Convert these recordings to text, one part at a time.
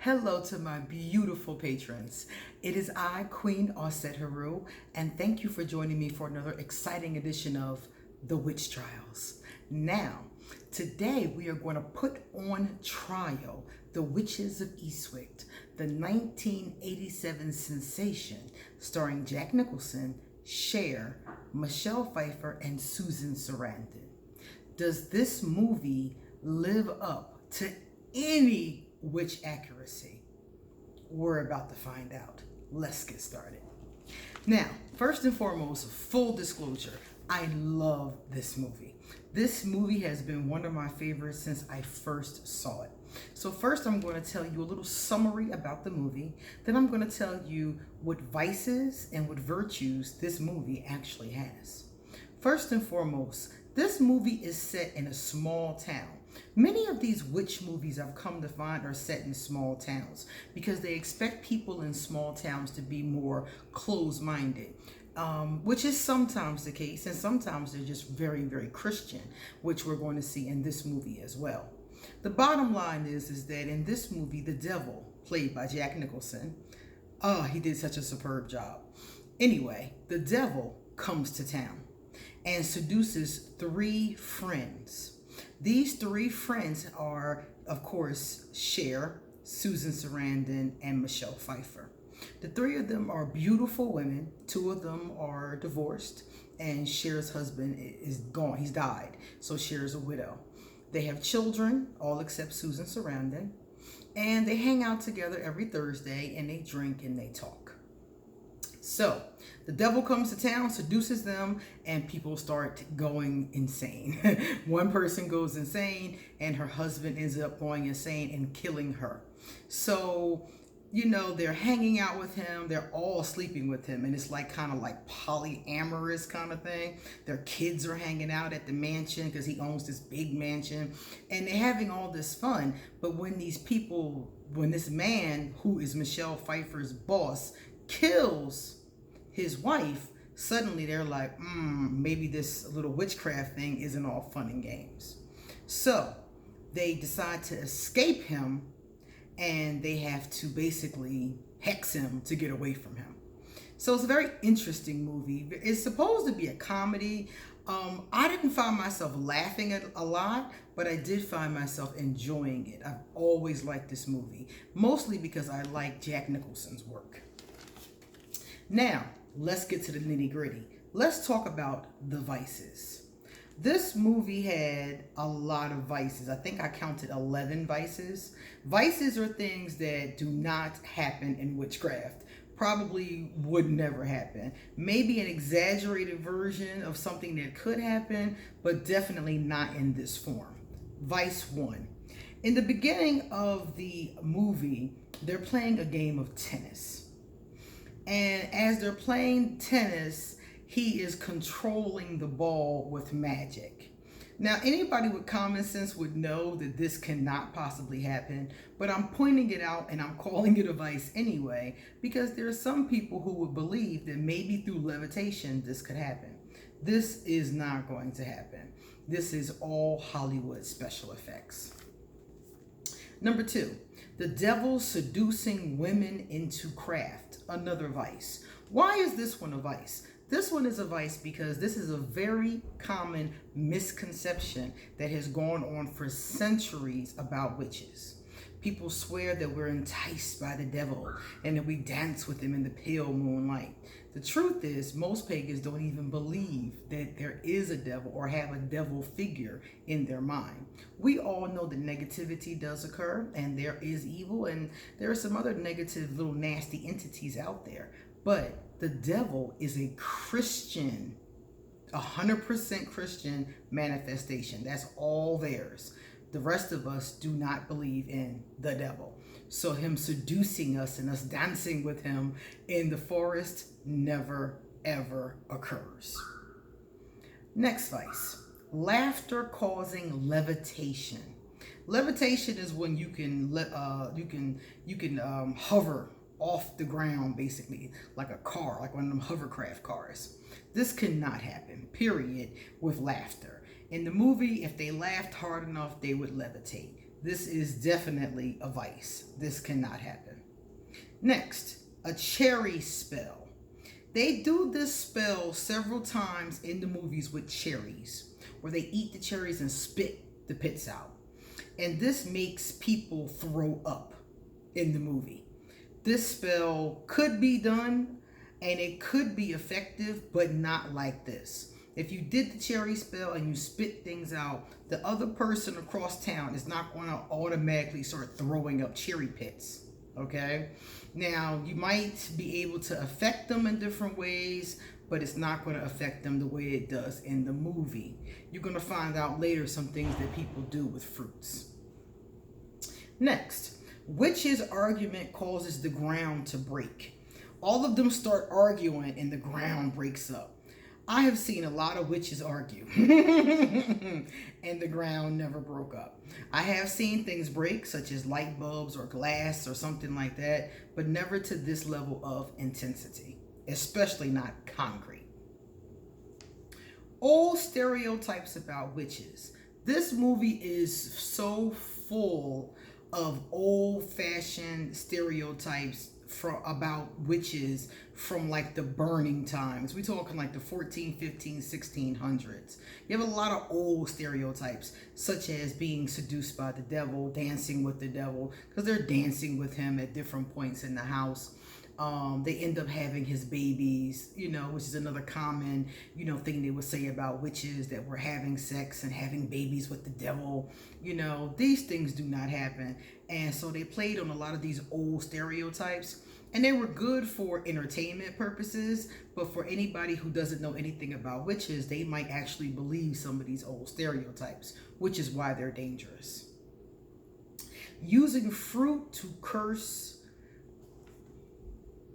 Hello to my beautiful patrons. It is I, Queen Auset-Heru, and thank you for joining me for another exciting edition of The Witch Trials. Now, today we are going to put on trial The Witches of Eastwick, the 1987 sensation starring Jack Nicholson, Cher, Michelle Pfeiffer, and Susan Sarandon. Does this movie live up to any witch accuracy? We're about to find out. Let's get started. Now, first and foremost, full disclosure, I love this movie. This movie has been one of my favorites since I first saw it. So first I'm going to tell you a little summary about the movie. Then I'm going to tell you what vices and what virtues this movie actually has. First and foremost, this movie is set in a small town. Many of these witch movies I've come to find are set in small towns because they expect people in small towns to be more closed-minded, which is sometimes the case, and sometimes they're just very, very Christian, which we're going to see in this movie as well. The bottom line is that in this movie, the devil, played by Jack Nicholson, he did such a superb job. Anyway, the devil comes to town and seduces three friends. These three friends are, of course, Cher, Susan Sarandon, and Michelle Pfeiffer. The three of them are beautiful women. Two of them are divorced, and Cher's husband is gone. He's died, so Cher's a widow. They have children, all except Susan Sarandon, and they hang out together every Thursday, and they drink and they talk. So the devil comes to town, seduces them, and people start going insane. One person goes insane, and her husband ends up going insane and killing her. So, you know, they're hanging out with him. They're all sleeping with him, and it's like kind of like polyamorous kind of thing. Their kids are hanging out at the mansion because he owns this big mansion, and they're having all this fun. But when this man, who is Michelle Pfeiffer's boss, kills his wife, suddenly they're like, maybe this little witchcraft thing isn't all fun and games. So they decide to escape him, and they have to basically hex him to get away from him. So it's a very interesting movie. It's supposed to be a comedy. I didn't find myself laughing at a lot, but I did find myself enjoying it. I've always liked this movie, mostly because I like Jack Nicholson's work. Now, let's get to the nitty-gritty. Let's talk about the vices. This movie had a lot of vices. I think I counted 11 vices. Vices are things that do not happen in witchcraft. Probably would never happen. Maybe an exaggerated version of something that could happen, but definitely not in this form. Vice 1. In the beginning of the movie, they're playing a game of tennis. And as they're playing tennis, he is controlling the ball with magic. Now, anybody with common sense would know that this cannot possibly happen, but I'm pointing it out and I'm calling it a vice anyway, because there are some people who would believe that maybe through levitation this could happen. This is not going to happen. This is all Hollywood special effects. Number 2, the devil seducing women into craft, another vice. Why is this one a vice? This one is a vice because this is a very common misconception that has gone on for centuries about witches. People swear that we're enticed by the devil and that we dance with him in the pale moonlight. The truth is, most pagans don't even believe that there is a devil or have a devil figure in their mind. We all know that negativity does occur and there is evil and there are some other negative little nasty entities out there. But the devil is a Christian, 100% Christian manifestation. That's all theirs. The rest of us do not believe in the devil. So him seducing us and us dancing with him in the forest never, ever occurs. Next vice, laughter causing levitation. Levitation is when you can hover off the ground, basically, like a car, like one of them hovercraft cars. This cannot happen, period, with laughter. In the movie, if they laughed hard enough, they would levitate. This is definitely a vice. This cannot happen. Next, a cherry spell. They do this spell several times in the movies with cherries, where they eat the cherries and spit the pits out. And this makes people throw up in the movie. This spell could be done and it could be effective, but not like this. If you did the cherry spell and you spit things out, the other person across town is not going to automatically start throwing up cherry pits. Okay? Now, you might be able to affect them in different ways, but it's not going to affect them the way it does in the movie. You're going to find out later some things that people do with fruits. Next, witch's argument causes the ground to break. All of them start arguing and the ground breaks up. I have seen a lot of witches argue and the ground never broke up. I have seen things break, such as light bulbs or glass or something like that, but never to this level of intensity, especially not concrete. Old stereotypes about witches. This movie is so full of old-fashioned stereotypes about witches from like the burning times. We're talking like the 14, 15, 1600s. You have a lot of old stereotypes, such as being seduced by the devil, dancing with the devil, because they're dancing with him at different points in the house. They end up having his babies, which is another common, thing they would say about witches, that were having sex and having babies with the devil. These things do not happen. And so they played on a lot of these old stereotypes, and they were good for entertainment purposes, but for anybody who doesn't know anything about witches, they might actually believe some of these old stereotypes, which is why they're dangerous. Using fruit to curse.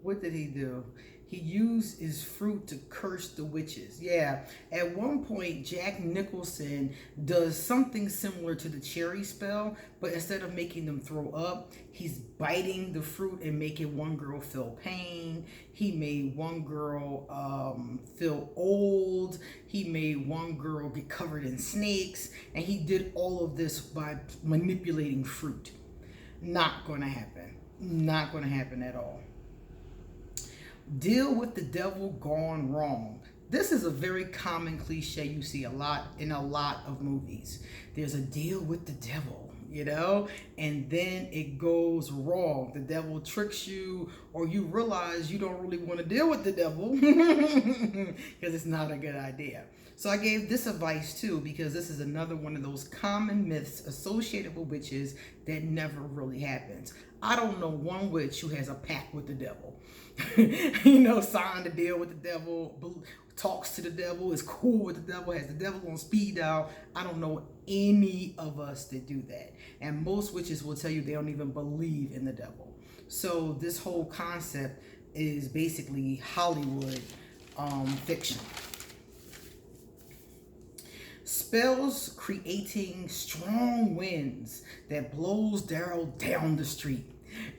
What did he do? He used his fruit to curse the witches. Yeah, at one point, Jack Nicholson does something similar to the cherry spell, but instead of making them throw up, he's biting the fruit and making one girl feel pain. He made one girl feel old. He made one girl get covered in snakes, and he did all of this by manipulating fruit. Not going to happen. Not going to happen at all. Deal with the devil gone wrong. This is a very common cliche you see a lot in a lot of movies. There's a deal with the devil, and then it goes wrong. The devil tricks you, or you realize you don't really want to deal with the devil because it's not a good idea. So I gave this advice too, because this is another one of those common myths associated with witches that never really happens. I don't know one witch who has a pact with the devil. Signed a deal with the devil, talks to the devil, is cool with the devil, has the devil on speed dial. I don't know any of us that do that. And most witches will tell you they don't even believe in the devil. So this whole concept is basically Hollywood fiction. Spells creating strong winds that blows Daryl down the street.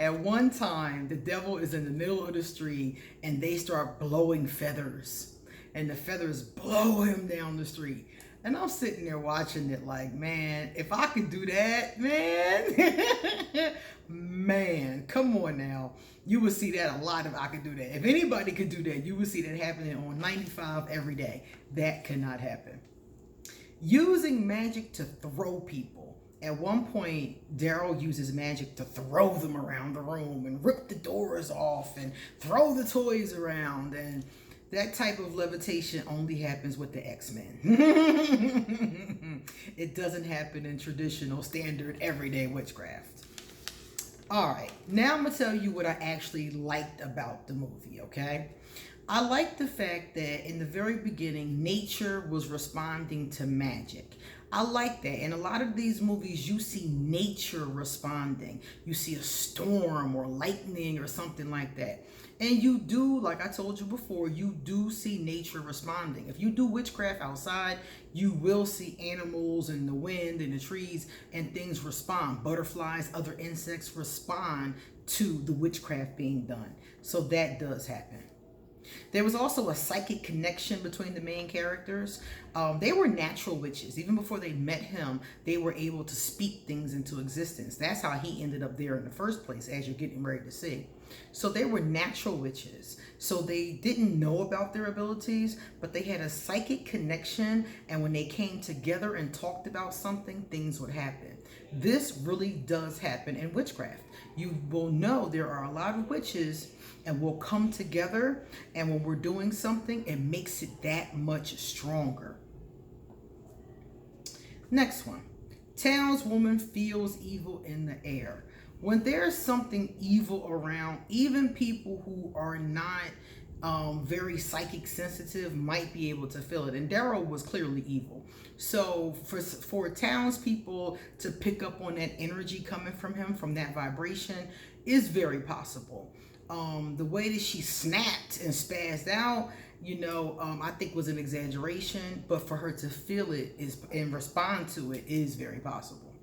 At one time, the devil is in the middle of the street and they start blowing feathers. And the feathers blow him down the street. And I'm sitting there watching it like, man, if I could do that, man, come on now. You would see that a lot if I could do that. If anybody could do that, you would see that happening on 95 every day. That cannot happen. Using magic to throw people. At one point, Daryl uses magic to throw them around the room and rip the doors off and throw the toys around. And that type of levitation only happens with the X-Men. It doesn't happen in traditional, standard, everyday witchcraft. All right, now I'm going to tell you what I actually liked about the movie, okay? I like the fact that in the very beginning, nature was responding to magic. I like that. In a lot of these movies, you see nature responding. You see a storm or lightning or something like that. And you do, like I told you before, you do see nature responding. If you do witchcraft outside, you will see animals and the wind and the trees and things respond. Butterflies, other insects respond to the witchcraft being done. So that does happen. There was also a psychic connection between the main characters. They were natural witches. Even before they met him, they were able to speak things into existence. That's how he ended up there in the first place, as you're getting ready to see. So they were natural witches. So they didn't know about their abilities, but they had a psychic connection. And when they came together and talked about something, things would happen. This really does happen in witchcraft. You will know there are a lot of witches and we'll come together, and when we're doing something, it makes it that much stronger. Next one. Townswoman feels evil in the air. When there's something evil around, even people who are not very psychic sensitive might be able to feel it. And Daryl was clearly evil. So for townspeople to pick up on that energy coming from him, from that vibration, is very possible. The way that she snapped and spazzed out, I think was an exaggeration, but for her to feel it and respond to it is very possible.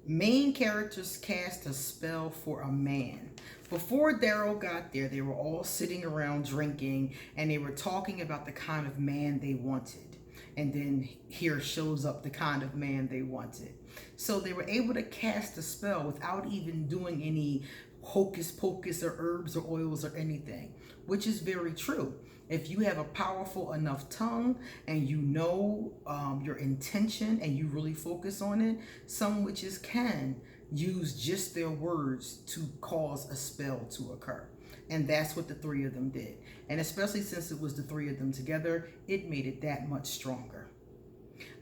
Main characters cast a spell for a man. Before Daryl got there, they were all sitting around drinking, and they were talking about the kind of man they wanted. And then here shows up the kind of man they wanted. So they were able to cast a spell without even doing any hocus pocus or herbs or oils or anything, which is very true. If you have a powerful enough tongue and you know your intention and you really focus on it, some witches can use just their words to cause a spell to occur. And that's what the three of them did. And especially since it was the three of them together, it made it that much stronger.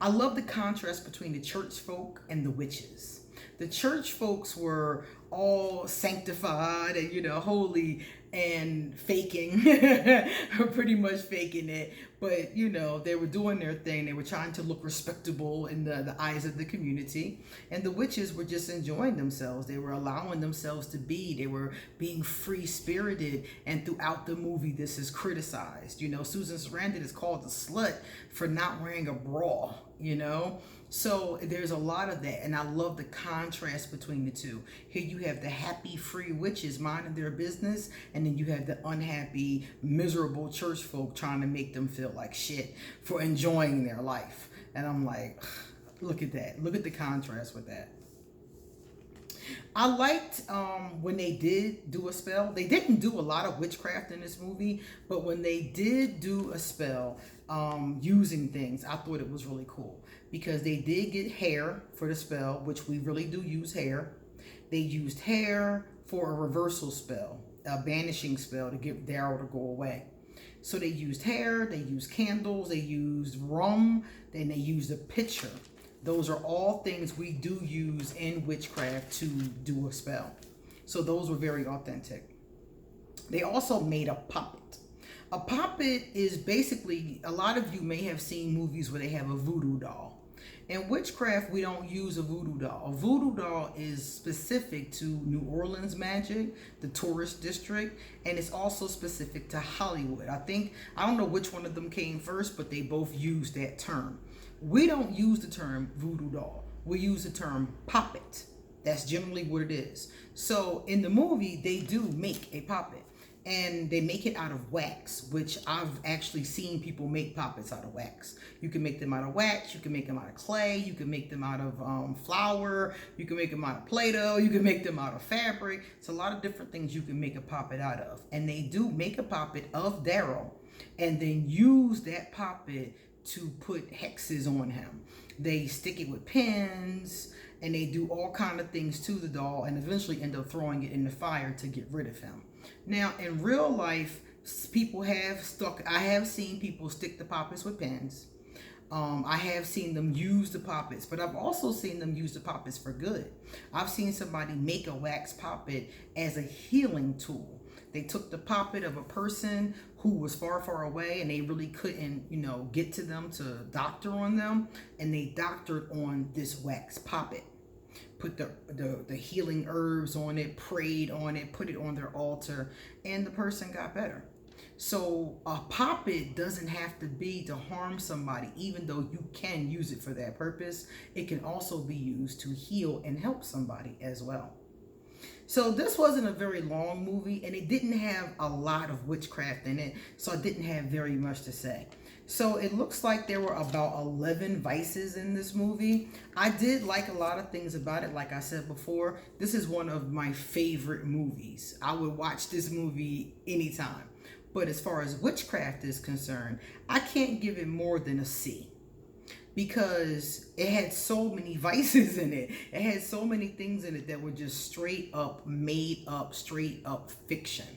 I love the contrast between the church folk and the witches. The church folks were all sanctified and, holy and faking, pretty much faking it. But, they were doing their thing. They were trying to look respectable in the eyes of the community. And the witches were just enjoying themselves. They were allowing themselves to be. They were being free-spirited. And throughout the movie, this is criticized. Susan Sarandon is called a slut for not wearing a bra, So there's a lot of that, and I love the contrast between the two. Here you have the happy, free witches minding their business, and then you have the unhappy, miserable church folk trying to make them feel like shit for enjoying their life. And I'm like, look at that. Look at the contrast with that. I liked when they did do a spell. They didn't do a lot of witchcraft in this movie, but when they did do a spell using things, I thought it was really cool. Because they did get hair for the spell, which we really do use hair. They used hair for a reversal spell, a banishing spell to get Daryl to go away. So they used hair, they used candles, they used rum, then they used a pitcher. Those are all things we do use in witchcraft to do a spell. So those were very authentic. They also made a puppet. A puppet is basically, a lot of you may have seen movies where they have a voodoo doll. In witchcraft, we don't use a voodoo doll. A voodoo doll is specific to New Orleans magic, the tourist district, and it's also specific to Hollywood. I don't know which one of them came first, but they both use that term. We don't use the term voodoo doll. We use the term puppet. That's generally what it is. So in the movie, they do make a puppet. And they make it out of wax, which I've actually seen people make puppets out of wax. You can make them out of wax, you can make them out of clay, you can make them out of flour, you can make them out of Play-Doh, you can make them out of fabric. It's a lot of different things you can make a puppet out of. And they do make a puppet of Daryl and then use that puppet to put hexes on him. They stick it with pins and they do all kind of things to the doll and eventually end up throwing it in the fire to get rid of him. Now, in real life, I have seen people stick the puppets with pins. I have seen them use the puppets, but I've also seen them use the puppets for good. I've seen somebody make a wax puppet as a healing tool. They took the puppet of a person who was far, far away and they really couldn't, get to them to doctor on them, and they doctored on this wax puppet. Put the healing herbs on it, prayed on it, put it on their altar, and the person got better. So a puppet doesn't have to be to harm somebody, even though you can use it for that purpose. It can also be used to heal and help somebody as well. So this wasn't a very long movie, and it didn't have a lot of witchcraft in it, so I didn't have very much to say. So it looks like there were about 11 vices in this movie. I did like a lot of things about it. Like I said before, this is one of my favorite movies. I would watch this movie anytime. But as far as witchcraft is concerned, I can't give it more than a C, because it had so many vices in it. It had so many things in it that were just straight up made up, straight up fiction.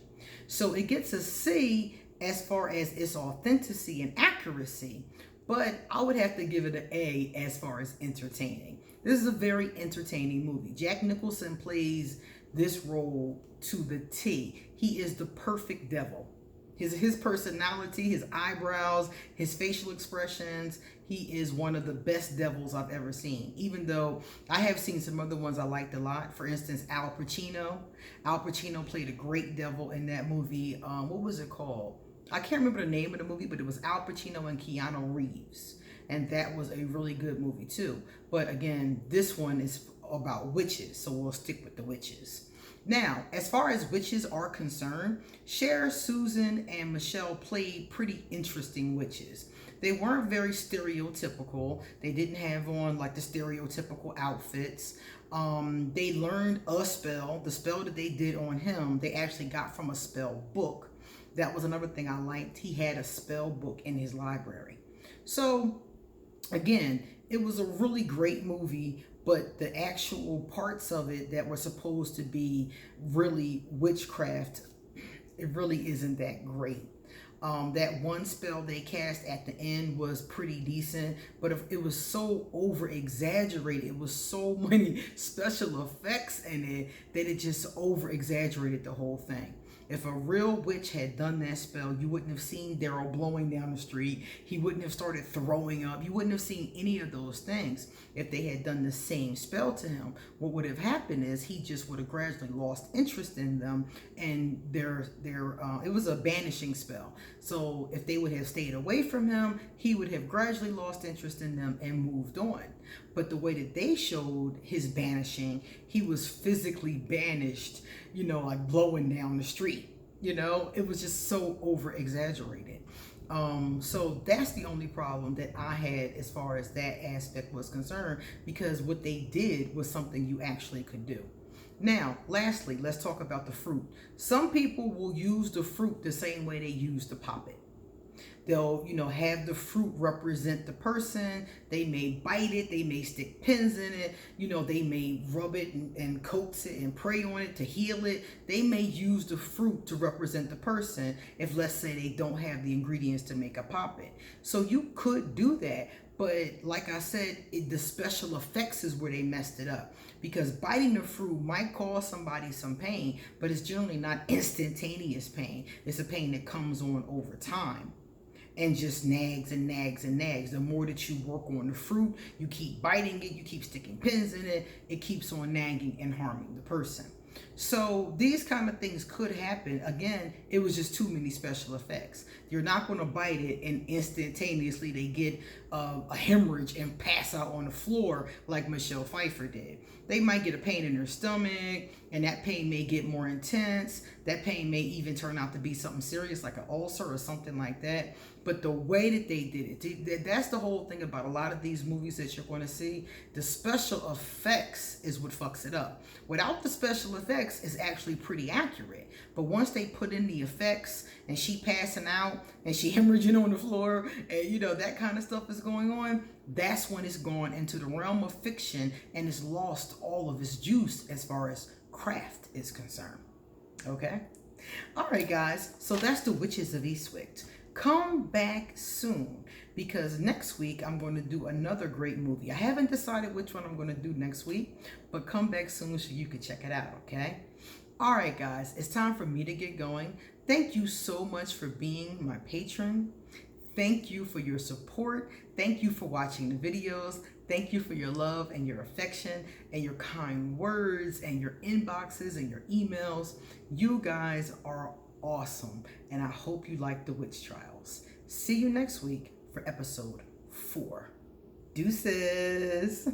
So it gets a C as far as its authenticity and accuracy, but I would have to give it an A as far as entertaining. This is a very entertaining movie. Jack Nicholson plays this role to the T. He is the perfect devil. His personality, his eyebrows, his facial expressions, he is one of the best devils I've ever seen. Even though I have seen some other ones I liked a lot. For instance, Al Pacino. Al Pacino played a great devil in that movie. What was it called? I can't remember the name of the movie, but it was Al Pacino and Keanu Reeves. And that was a really good movie too. But again, this one is about witches, so we'll stick with the witches. Now, as far as witches are concerned, Cher, Susan, and Michelle played pretty interesting witches. They weren't very stereotypical. They didn't have on like the stereotypical outfits. They learned a spell. The spell that they did on him, they actually got from a spell book. That was another thing I liked. He had a spell book in his library. So, again, it was a really great movie, but the actual parts of it that were supposed to be really witchcraft, it really isn't that great. That one spell they cast at the end was pretty decent, but it was so over exaggerated, it was so many special effects in it that it just over exaggerated the whole thing. If a real witch had done that spell, you wouldn't have seen Daryl blowing down the street. He wouldn't have started throwing up. You wouldn't have seen any of those things if they had done the same spell to him. What would have happened is he just would have gradually lost interest in them, and it was a banishing spell. So if they would have stayed away from him, he would have gradually lost interest in them and moved on. But the way that they showed his banishing, he was physically banished, like blowing down the street. It was just so over exaggerated. So that's the only problem that I had as far as that aspect was concerned, because what they did was something you actually could do. Now, lastly, let's talk about the fruit. Some people will use the fruit the same way they use the poppet. They'll, have the fruit represent the person. They may bite it. They may stick pins in it. They may rub it and coax it and pray on it to heal it. They may use the fruit to represent the person if, let's say, they don't have the ingredients to make a poppet. So you could do that. But like I said, the special effects is where they messed it up. Because biting the fruit might cause somebody some pain, but it's generally not instantaneous pain. It's a pain that comes on over time and just nags and nags and nags. The more that you work on the fruit, you keep biting it, you keep sticking pins in it, it keeps on nagging and harming the person. So these kind of things could happen. Again, it was just too many special effects. You're not going to bite it and instantaneously they get a hemorrhage and pass out on the floor like Michelle Pfeiffer did. They might get a pain in their stomach, and that pain may get more intense. That pain may even turn out to be something serious like an ulcer or something like that. But the way that they did it, that's the whole thing about a lot of these movies that you're going to see. The special effects is what fucks it up. Without the special effects, it's actually pretty accurate. But once they put in the effects and she passing out and she hemorrhaging on the floor and that kind of stuff is going on, that's when it's gone into the realm of fiction and it's lost all of its juice as far as craft is concerned. Okay? All right, guys. So that's the Witches of Eastwick. Come back soon, because next week I'm going to do another great movie. I haven't decided which one I'm going to do next week, but come back soon so you can check it out, okay? All right, guys, it's time for me to get going. Thank you so much for being my patron. Thank you for your support. Thank you for watching the videos. Thank you for your love and your affection and your kind words and your inboxes and your emails. You guys are awesome, and I hope you like the witch trials. See you next week for episode 4. Deuces.